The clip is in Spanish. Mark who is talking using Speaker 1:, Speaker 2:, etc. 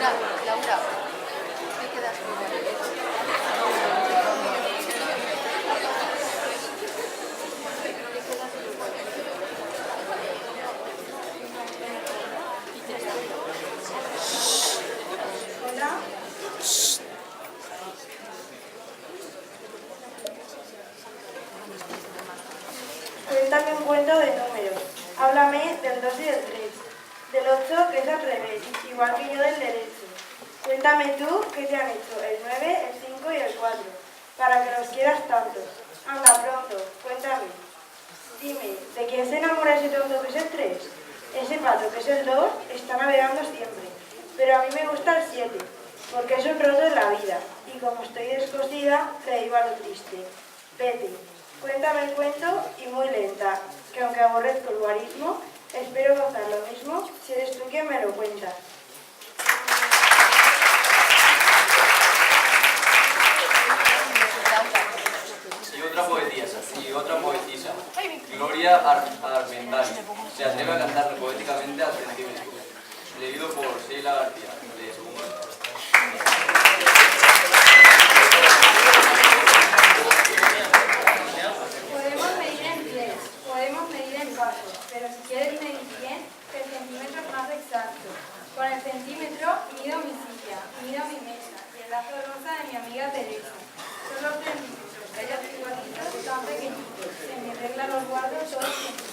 Speaker 1: Laura, ¿qué quedas con
Speaker 2: Hola. Cuéntame un cuento de números. Háblame del 2 y del 3. Del 8, que es al revés, igual que yo del derecho. Cuéntame tú qué te han hecho el 9, el 5 y el 4, para que los quieras tanto. Anda, pronto, cuéntame. Dime, ¿de quién se enamora ese tonto que es el 3? Ese pato que es el 2 está navegando siempre. Pero a mí me gusta el 7, porque es un roto en la vida. Y como estoy descosida, le digo a lo triste. Vete, cuéntame el cuento y muy lenta, que aunque aborrezco el guarismo, espero gozar lo mismo si eres tú quien me lo cuenta.
Speaker 3: Y otra poetisa, Gloria Armendáriz, se atreve a cantar poéticamente al centímetro, leído por Sheila García, de segundo grado.
Speaker 4: Podemos medir en pies, podemos medir en pasos, pero si quieres medir bien, el centímetro es más exacto. Con el centímetro mido mi silla, mido mi mesa y el lazo rosa de mi amiga Teresa. Son los centímetros, bellos y bonitos, tan pequeñitos. En mi regla los guardo todos.